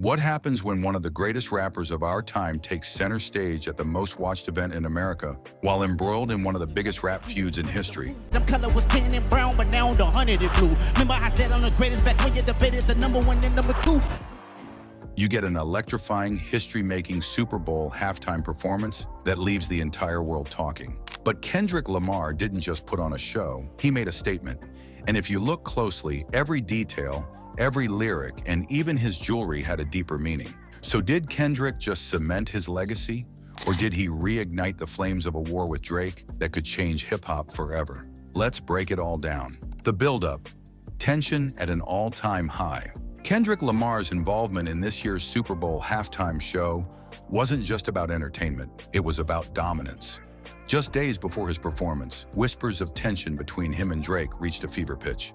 What happens when one of the greatest rappers of our time takes center stage at the most watched event in America while embroiled in one of the biggest rap feuds in history? Them color was tan and brown, but now the 100 it blue. Remember I said I'm the greatest back when you debated the number one and number two. You get an electrifying, history-making Super Bowl halftime performance that leaves the entire world talking. But Kendrick Lamar didn't just put on a show, he made a statement. And if you look closely, every detail, every lyric, and even his jewelry had a deeper meaning. So did Kendrick just cement his legacy? Or did he reignite the flames of a war with Drake that could change hip-hop forever? Let's break it all down. The build-up. Tension at an all-time high. Kendrick Lamar's involvement in this year's Super Bowl halftime show wasn't just about entertainment, it was about dominance. Just days before his performance, whispers of tension between him and Drake reached a fever pitch.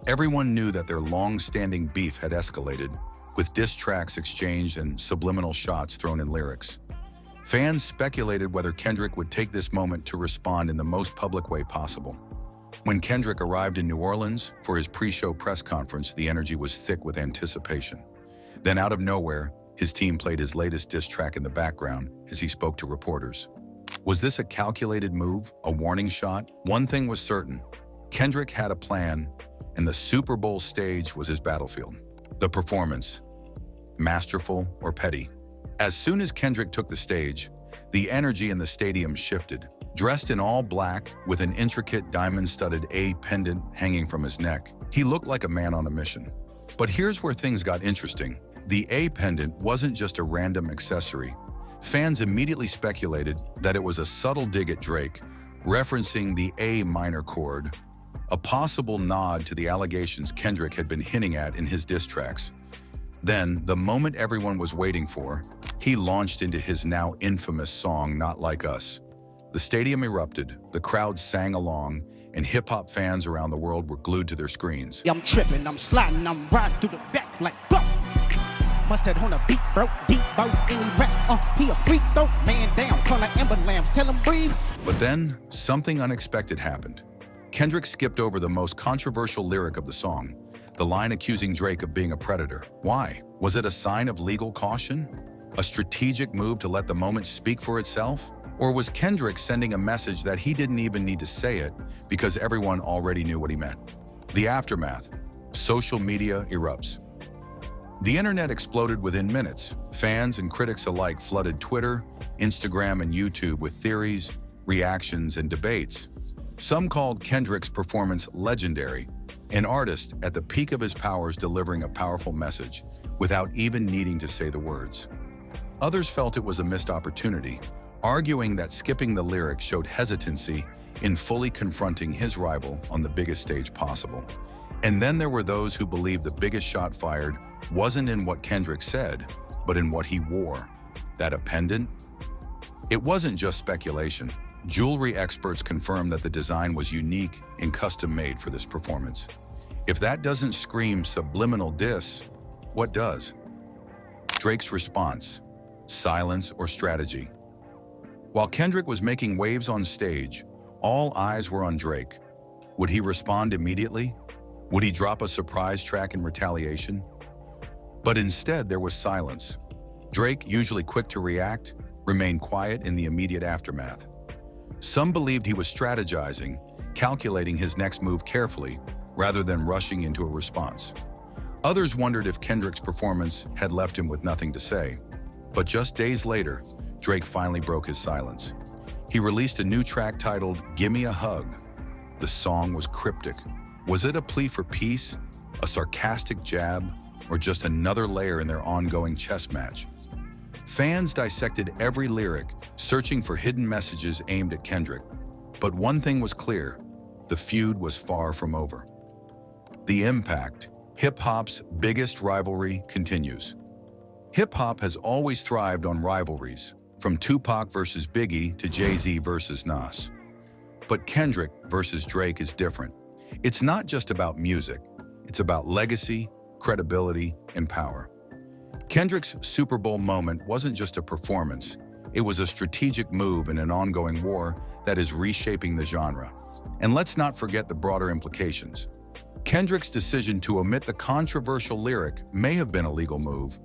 Everyone knew that their long-standing beef had escalated, with diss tracks exchanged and subliminal shots thrown in lyrics. Fans speculated whether Kendrick would take this moment to respond in the most public way possible. When Kendrick arrived in New Orleans for his pre-show press conference, the energy was thick with anticipation. Then out of nowhere, his team played his latest diss track in the background as he spoke to reporters. Was this a calculated move, a warning shot? One thing was certain, Kendrick had a plan, and the Super Bowl stage was his battlefield. The performance, masterful or petty. As soon as Kendrick took the stage, the energy in the stadium shifted. Dressed in all black, with an intricate diamond-studded A pendant hanging from his neck, he looked like a man on a mission. But here's where things got interesting. The A pendant wasn't just a random accessory. Fans immediately speculated that it was a subtle dig at Drake, referencing the A minor chord, a possible nod to the allegations Kendrick had been hinting at in his diss tracks. Then, the moment everyone was waiting for, he launched into his now infamous song, Not Like Us. The stadium erupted, the crowd sang along, and hip-hop fans around the world were glued to their screens. I'm tripping, I'm sliding, I'm riding through the back like bro. Mustard on a beat, bro, deep bro, any rap, he a freak though, man down, call like Amber Lambs, tell him breathe. But then, something unexpected happened. Kendrick skipped over the most controversial lyric of the song, the line accusing Drake of being a predator. Why? Was it a sign of legal caution? A strategic move to let the moment speak for itself? Or was Kendrick sending a message that he didn't even need to say it because everyone already knew what he meant? The aftermath. Social media erupts. The internet exploded within minutes. Fans and critics alike flooded Twitter, Instagram, and YouTube with theories, reactions, and debates. Some called Kendrick's performance legendary, an artist at the peak of his powers delivering a powerful message without even needing to say the words. Others felt it was a missed opportunity, arguing that skipping the lyric showed hesitancy in fully confronting his rival on the biggest stage possible. And then there were those who believed the biggest shot fired wasn't in what Kendrick said, but in what he wore. That a pendant? It wasn't just speculation. Jewelry experts confirmed that the design was unique and custom-made for this performance. If that doesn't scream subliminal diss, what does? Drake's response: silence or strategy. While Kendrick was making waves on stage, all eyes were on Drake. Would he respond immediately? Would he drop a surprise track in retaliation? But instead, there was silence. Drake, usually quick to react, remained quiet in the immediate aftermath. Some believed he was strategizing, calculating his next move carefully, rather than rushing into a response. Others wondered if Kendrick's performance had left him with nothing to say. But just days later, Drake finally broke his silence. He released a new track titled "Gimme a Hug." The song was cryptic. Was it a plea for peace, a sarcastic jab, or just another layer in their ongoing chess match? Fans dissected every lyric, searching for hidden messages aimed at Kendrick. But one thing was clear: the feud was far from over. The impact. Hip-hop's biggest rivalry continues. Hip-hop has always thrived on rivalries, from Tupac versus Biggie to Jay-Z versus Nas. But Kendrick versus Drake is different. It's not just about music, it's about legacy, credibility, and power. Kendrick's Super Bowl moment wasn't just a performance, it was a strategic move in an ongoing war that is reshaping the genre. And let's not forget the broader implications. Kendrick's decision to omit the controversial lyric may have been a legal move,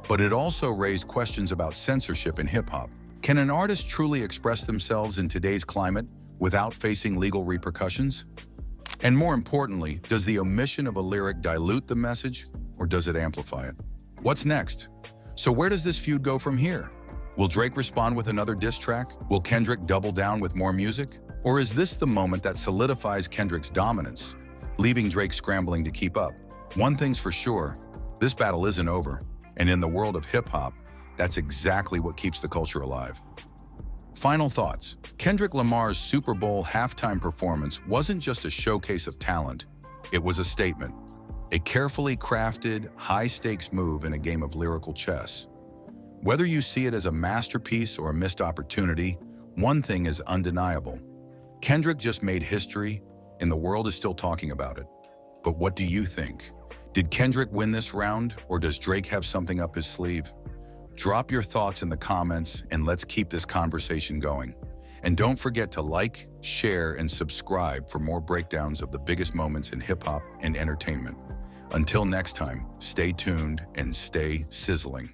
But it also raised questions about censorship in hip-hop. Can an artist truly express themselves in today's climate without facing legal repercussions? And more importantly, does the omission of a lyric dilute the message, or does it amplify it? What's next? So where does this feud go from here? Will Drake respond with another diss track? Will Kendrick double down with more music? Or is this the moment that solidifies Kendrick's dominance, leaving Drake scrambling to keep up? One thing's for sure, this battle isn't over. And in the world of hip-hop, that's exactly what keeps the culture alive. Final thoughts. Kendrick Lamar's Super Bowl halftime performance wasn't just a showcase of talent, it was a statement. A carefully crafted, high-stakes move in a game of lyrical chess. Whether you see it as a masterpiece or a missed opportunity, one thing is undeniable. Kendrick just made history, and the world is still talking about it. But what do you think? Did Kendrick win this round, or does Drake have something up his sleeve? Drop your thoughts in the comments, and let's keep this conversation going. And don't forget to like, share, and subscribe for more breakdowns of the biggest moments in hip-hop and entertainment. Until next time, stay tuned and stay sizzling.